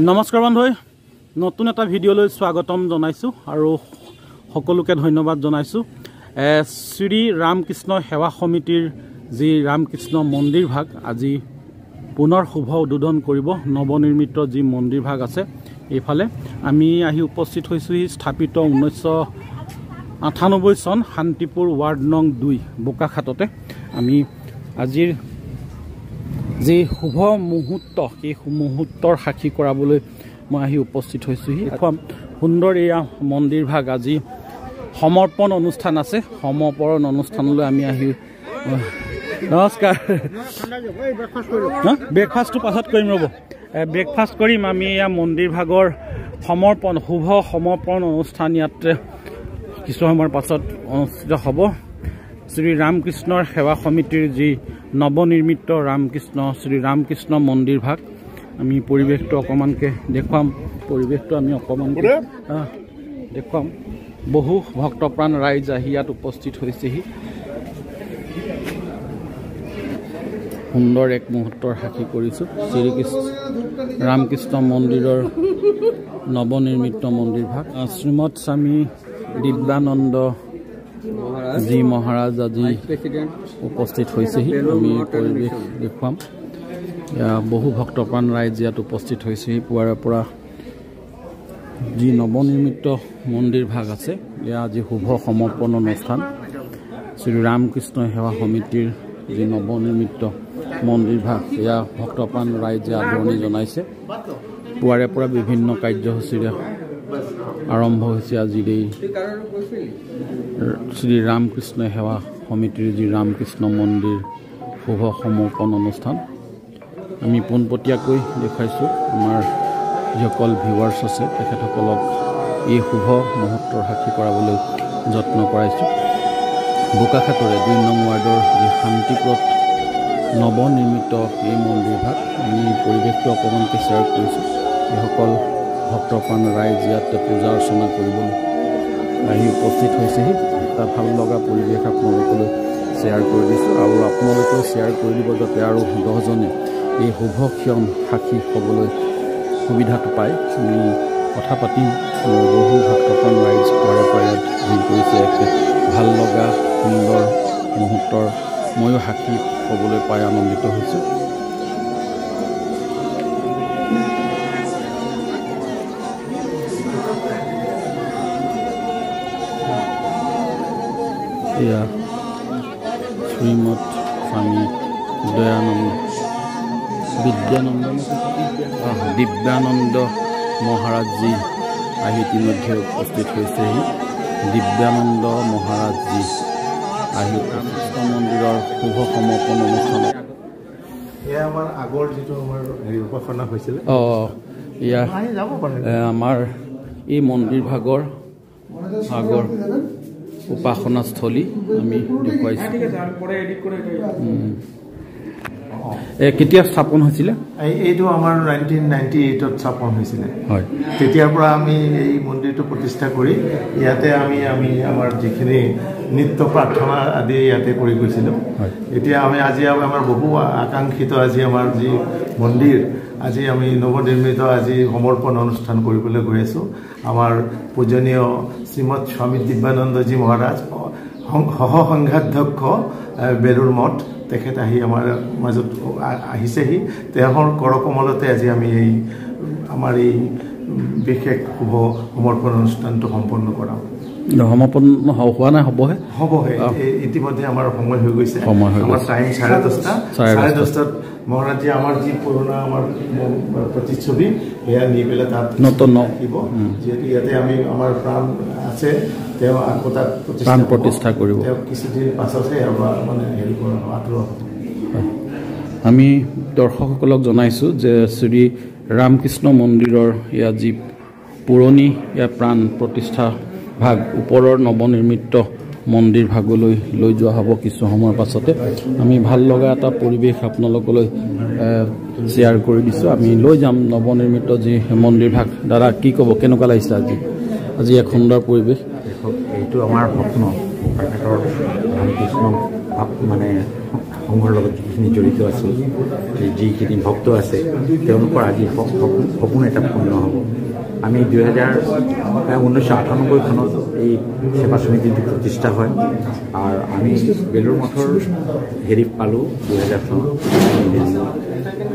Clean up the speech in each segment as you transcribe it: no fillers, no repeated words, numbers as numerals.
নমস্কাৰ বন্ধু, নতুন এটা ভিডিঅ'লৈ স্বাগতম জনাইছো আৰু সকলোকে ধন্যবাদ জনাইছো। শ্ৰী ৰামকৃষ্ণ সেৱা সমিতিৰ যি ৰামকৃষ্ণ মন্দিৰ ভাগ আজি পুনৰ শুভ উদ্বোধন কৰিব। নৱনিৰ্মিত যি মন্দিৰ ভাগ আছে এইফালে আমি আহি উপস্থিত হৈছো। স্থাপিত 1998 চন শান্তিপুৰ ৱাৰ্ড নং 2 বোকাখাটতে। আমি আজিৰ যি শুভ মুহূৰ্ত সেই মুহূৰ্তৰ সাক্ষী কৰাবলৈ মই আহি উপস্থিত হৈছোহি। এখন সুন্দৰ এয়া মন্দিৰ ভাগ আজি সমৰ্পণ অনুষ্ঠান আছে। সমৰ্পণ অনুষ্ঠানলৈ আমি আহি নমস্কাৰ। ব্ৰেকফাষ্টটো পাছত কৰিম, ৰ'ব ব্ৰেকফাষ্ট কৰিম। আমি এয়া মন্দিৰ ভাগৰ শুভ সমৰ্পণ অনুষ্ঠান ইয়াত কিছু সময়ৰ পাছত অনুষ্ঠিত হ'ব। শ্ৰী ৰামকৃষ্ণৰ সেৱা সমিতিৰ যি নৱনিৰ্মিত শ্ৰী ৰামকৃষ্ণ মন্দিৰ ভাগ আমি পৰিৱেশটো অকণমানকৈ দেখুৱাম। পৰিৱেশটো আমি অকণমানকৈ দেখুৱাম। বহু ভক্তপ্ৰাণ ৰাইজ আহি ইয়াত উপস্থিত হৈছেহি। সুন্দৰ এক মুহূৰ্তৰ সাক্ষী কৰিছোঁ। ৰামকৃষ্ণ মন্দিৰৰ নৱনিৰ্মিত মন্দিৰ ভাগ শ্ৰীমৎ স্বামী দিব্যানন্দ যি মহাৰাজ আজি উপস্থিত হৈছেহি। আমি পৰিৱেশ দেখুৱাম। বহু ভক্তপ্ৰাণ ৰাইজ ইয়াত উপস্থিত হৈছেহি। পুৱাৰে পৰা যি নৱনিৰ্মিত মন্দিৰ ভাগ আছে এয়া আজি শুভ সমৰ্পণ অনুষ্ঠান। শ্ৰী ৰামকৃষ্ণ সেৱা সমিতিৰ যি নৱনিৰ্মিত মন্দিৰ ভাগ এয়া ভক্তপ্ৰাণ ৰাইজে আদৰণি জনাইছে। পুৱাৰে পৰা বিভিন্ন কাৰ্যসূচীৰে আৰম্ভ হৈছে আজিৰ এই শ্ৰী ৰামকৃষ্ণ সেৱা সমিতিৰ যি ৰামকৃষ্ণ মন্দিৰ শুভ সমৰ্পণ অনুষ্ঠান। আমি পোনপটীয়াকৈ দেখুৱাইছোঁ আমাৰ যিসকল ভিউৱাৰ্ছ আছে তেখেতসকলক এই শুভ মুহূৰ্তৰ সাক্ষী কৰাবলৈ যত্ন কৰাইছোঁ। বোকাখাটৰে 2 নং ৱাৰ্ডৰ যি শান্তিপুৰত নৱনিৰ্মিত এই মন্দিৰ ভাগ আমি পৰিৱেশটো অকণমানকৈ শ্বেয়াৰ কৰিছোঁ। এইসকল ভক্তপ্ৰাণ ৰাইজ ইয়াত পূজা অৰ্চনা কৰিবলৈ আহি উপস্থিত হৈছেহি। এটা ভাল লগা পৰিৱেশ আপোনালোকলৈ শ্বেয়াৰ কৰি দিছোঁ আৰু আপোনালোকেও শ্বেয়াৰ কৰি দিব যাতে আৰু 10জনে এই শুভ ক্ষণ সাক্ষী হ'বলৈ সুবিধাটো পায়। আমি কথা পাতিম। বহু ভক্তপ্ৰাণ ৰাইজ পুৱাৰে পৰা ইয়াত ভিৰ কৰিছে। এক ভাল লগা সুন্দৰ মুহূৰ্তৰ ময়ো সাক্ষী হ'বলৈ পাই আনন্দিত হৈছোঁ। এয়া শ্ৰীমৎ স্বামী দিব্যানন্দ মহাৰাজজী আহি ইতিমধ্যে উপস্থিত হৈছেহি। দিব্যানন্দ মহাৰাজজী আহি ৰামকৃষ্ণ মন্দিৰৰ শুভ সমৰ্পণ অনুষ্ঠানত এয়া আমাৰ এই মন্দিৰ ভাগৰ উপাসনাস্থলী আমি দেখুৱাইছোঁ। কেতিয়া স্থাপন হৈছিলে? এইটো আমাৰ 1998ত স্থাপন হৈছিলে। হয়, তেতিয়াৰ পৰা আমি এই মন্দিৰটো প্ৰতিষ্ঠা কৰি ইয়াতে আমি আমাৰ যিখিনি নিত্য প্ৰাৰ্থনা আদি ইয়াতে কৰি গৈছিলোঁ। এতিয়া আজি আমাৰ বহু আকাংক্ষিত আজি আমাৰ যি মন্দিৰ আজি আমি নৱনিৰ্মিত আজি সমৰ্পণ অনুষ্ঠান কৰিবলৈ গৈ আছোঁ। আমাৰ পূজনীয় শ্ৰীমৎ স্বামী দিব্যানন্দজী মহাৰাজ সহসংঘাধ্যক্ষ বেলুৰ মঠ তেখেত আহি আমাৰ মাজত আহিছেহি। তেওঁৰ কৰকমলতে আজি আমি আমাৰ এই বিশেষ শুভ সমৰ্পণ অনুষ্ঠানটো সম্পন্ন কৰাম। সমৰ্পণ হোৱা নাই? হ'বহে ইতিমধ্যে আমাৰ সময় হৈ গৈছে। আমাৰ টাইম 10:30 মহাৰাজে আমাৰ যি পুৰণা আমাৰ প্ৰতিচ্ছবি সেয়া নি পেলাই তাত নতুন ৰাখিব। যিহেতু ইয়াতে আমাৰ প্ৰাণ আছে, তেওঁ আকৌ তাত প্ৰাণ প্ৰতিষ্ঠা কৰিব। তেওঁ কিছুদিন পাছতহে মানে হেৰি কৰা আঁতৰোৱা হ'ব। আমি দৰ্শকসকলক জনাইছোঁ যে শ্ৰী ৰামকৃষ্ণ মন্দিৰৰ এয়া যি পুৰণি প্ৰাণ প্ৰতিষ্ঠা ভাগ ওপৰৰ নৱনিৰ্মিত মন্দিৰ ভাগলৈ লৈ যোৱা হ'ব কিছু সময়ৰ পাছতে। আমি ভাল লগা এটা পৰিৱেশ আপোনালোকলৈ শ্বেয়াৰ কৰি দিছোঁ। আমি লৈ যাম নৱনিৰ্মিত যি মন্দিৰ ভাগ। দাদা কি ক'ব, কেনেকুৱা লাগিছে আজি এক সুন্দৰ পৰিৱেশ? এইটো আমাৰ স্বপ্ন, ৰামকৃষ্ণ মানে সংঘৰ লগত যিখিনি জড়িত আছিল, যিখিনি ভক্ত আছে, তেওঁলোকৰ আজি সপোন এটা পূৰ্ণ হ'ব। আমি 1998 চনত এই সেৱা সমিতিটো প্ৰতিষ্ঠা হয়, আৰু আমি বেলুৰ মঠৰ হেৰি পালোঁ 2000 চনত।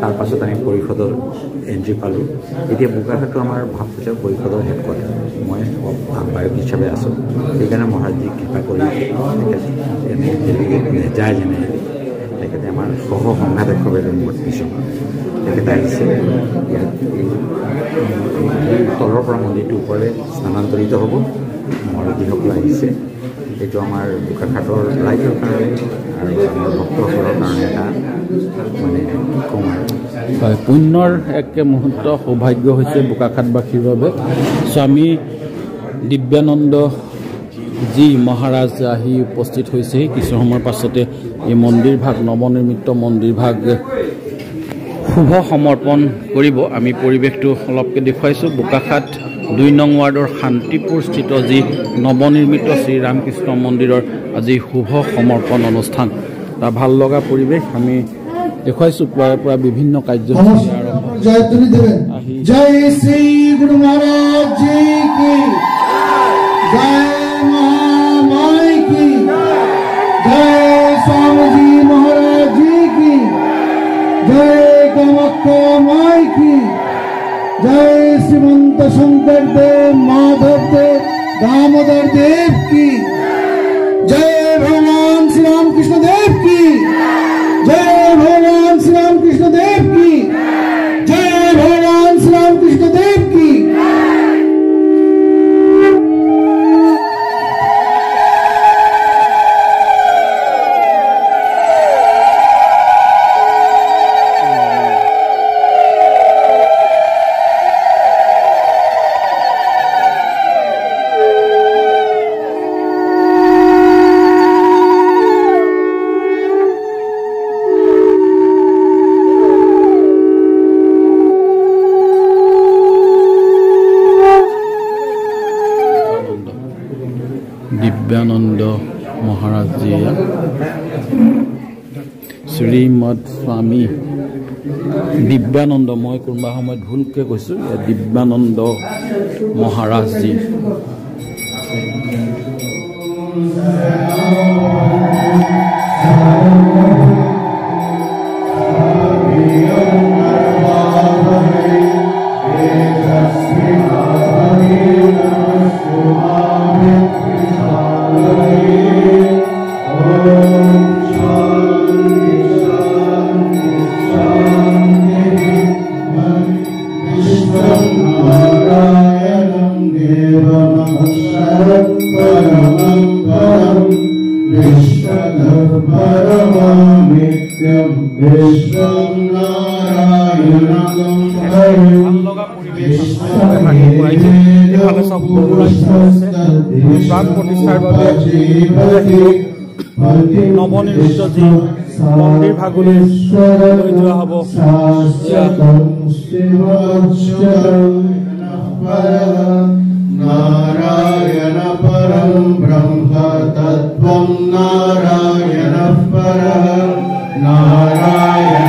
তাৰ পাছত আমি পৰিষদৰ এন্ট্ৰি পালোঁ। এতিয়া বোকাখাটো আমাৰ ভাবপূজাৰ পৰিষদৰ হেডকোৱাৰ্টাৰ, মই আহ্বায়ক হিচাপে আছোঁ। সেইকাৰণে মহাৰাজজীক কৃপা কৰি যায় জেনেৰেলি তেখেতে আমাৰ সহসংঘাতকভাৱে নম্বৰ পিছত তেখেতে আহিছে। ইয়াত তলৰ পৰা মন্দিৰটোৰ ওপৰলৈ স্থানান্তৰিত হ'ব। মহাৰাজীসকল আহিছে। এইটো আমাৰ বোকাখাটৰ ৰাইজৰ কাৰণে আৰু আমাৰ ভক্তসকলৰ কাৰণে এটা মানে কি ক'ম আৰু হয়, পুণ্যৰ এক মুহূৰ্ত সৌভাগ্য হৈছে বোকাখাটবাসীৰ বাবে। স্বামী দিব্যানন্দ যি মহাৰাজ আহি উপস্থিত হৈছে। কিছু সময়ৰ পাছতে এই মন্দিৰ ভাগ, নৱনিৰ্মিত মন্দিৰ ভাগ শুভ সমৰ্পণ কৰিব। আমি পৰিৱেশটো অলপকৈ দেখুৱাইছোঁ। বোকাখাট 2 নং ৱাৰ্ডৰ শান্তিপুৰ স্থিত যি নৱনিৰ্মিত শ্ৰীৰামকৃষ্ণ মন্দিৰৰ আজি শুভ সমৰ্পণ অনুষ্ঠান। এটা ভাল লগা পৰিৱেশ আমি দেখুৱাইছোঁ। পুৱাৰে পৰা বিভিন্ন কাৰ্যসূচী আৰম্ভ। জয় শ্ৰী গুৰু মহাৰাজ জি কি জয়, মহামাই কি জয়, স্বামীজি মহারাজ জি কি জয়, কামাখ্যা মাই কি জয়, শ্রীমন্ত শঙ্কর দেব, মাধব দেব, দামোদর দেব কি জয়, ভগবান শ্রী রামকৃষ্ণ দেব কি জয়, ভগবান শ্রী রামকৃষ্ণ দেব কি জয়, ভগবান শ্রী রামকৃষ্ণ দেব কি। দিব্যানন্দ মহাৰাজজীয়ে শ্ৰীমদ স্বামী দিব্যানন্দ, মই কোনোবা সময়ত ভুলকৈ কৈছোঁ, দিব্যানন্দ মহাৰাজজী প্ৰাণ প্ৰতিষ্ঠাৰ বাবে নৱনিৰ্মিত যি মন্দিৰ ভাগলৈ লৈ যোৱা হ'ব। নাৰায়ণ পৰম ব্ৰহ্ম তত্ত্বম নাৰায়ণ পৰম নাৰায়ণ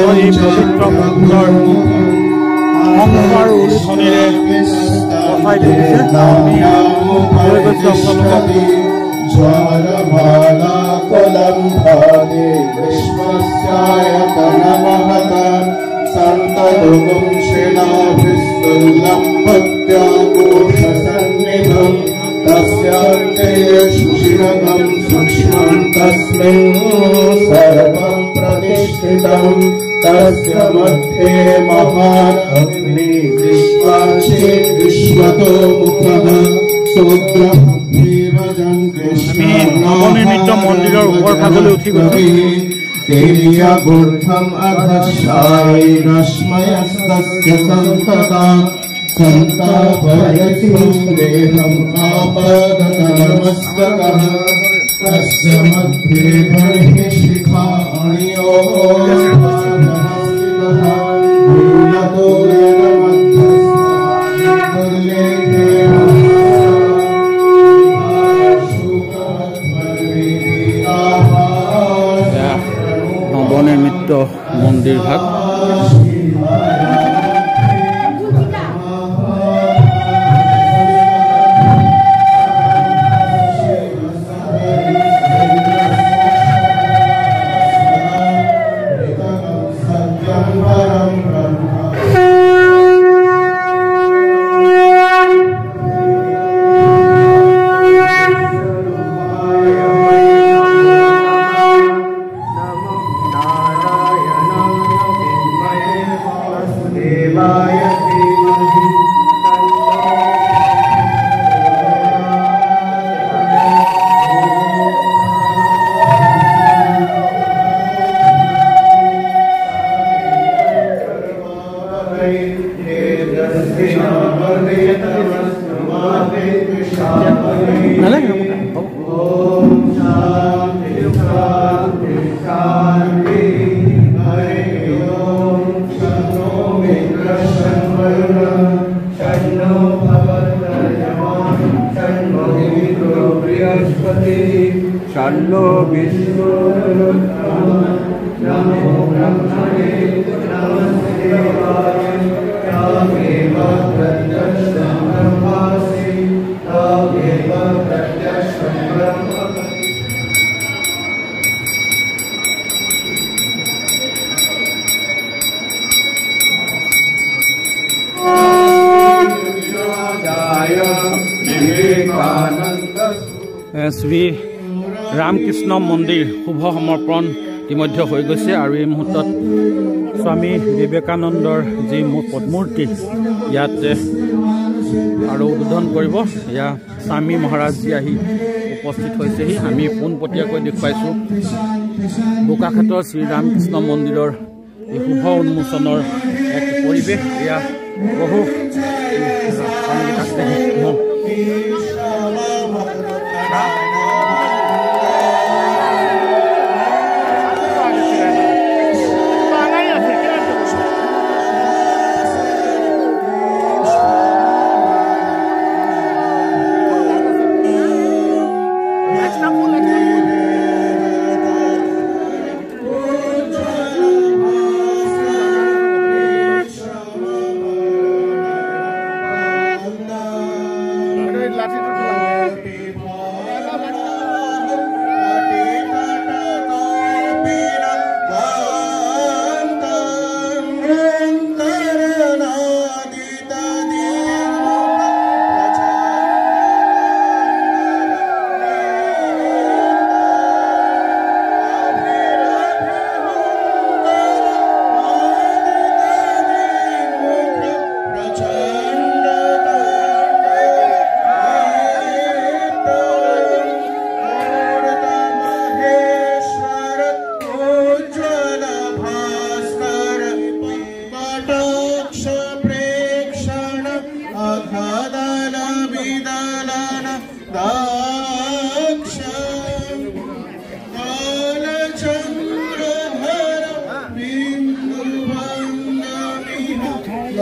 এই পবিত্ৰ মন্দিৰৰ সংস্কাৰ উলুধনিৰে পঠাই তুলিছে। আমি লৈ গৈছোঁ আপোনালোকক। तस्य मध्ये महान अग्नि विश्वतो मुखः शूद्रः নৱনিৰ্মিত মন্দিৰৰ ওপৰ ভাগলৈ উঠি গৈছো देव्यागुर्धम अधशाय रश्मयस्तस्य संतता संतापयति देहम् आपदतमस्तकः तस्य मध्ये बर्हिशिखा अणियोः स्थितः भूयतो येन নৱনিৰ্মিত মন্দিৰ ভাগ শ্ৰী ৰামকৃষ্ণ মন্দিৰ শুভ সমৰ্পণ ইতিমধ্যে হৈ গৈছে আৰু এই মুহূৰ্তত স্বামী বিবেকানন্দৰ যি মূৰ্তি ইয়াতে আৰু উদ্বোধন কৰিব এয়া স্বামী মহাৰাজজী আহি উপস্থিত হৈছেহি আমি পোনপটীয়াকৈ দেখুৱাইছোঁ বোকাখাটৰ শ্ৰী ৰামকৃষ্ণ মন্দিৰৰ এই শুভ উন্মোচনৰ এক পৰিৱেশ এয়া বহু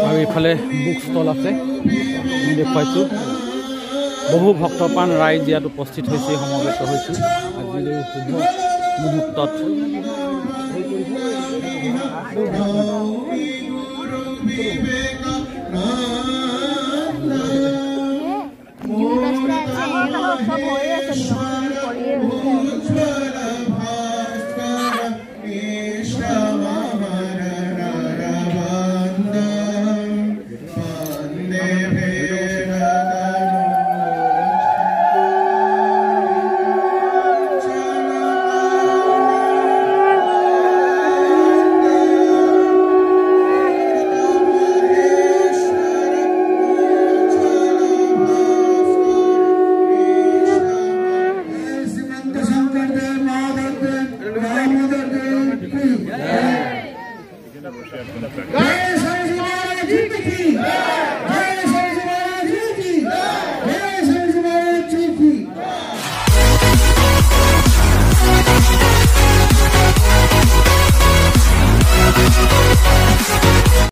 আৰু ইফালে বুক ষ্টল আছে দেখুৱাইছোঁ বহু ভক্তপ্ৰাণ ৰাইজ ইয়াত উপস্থিত হৈছে সমবেত হৈছোঁ আজিৰ শুভ মুহূৰ্তত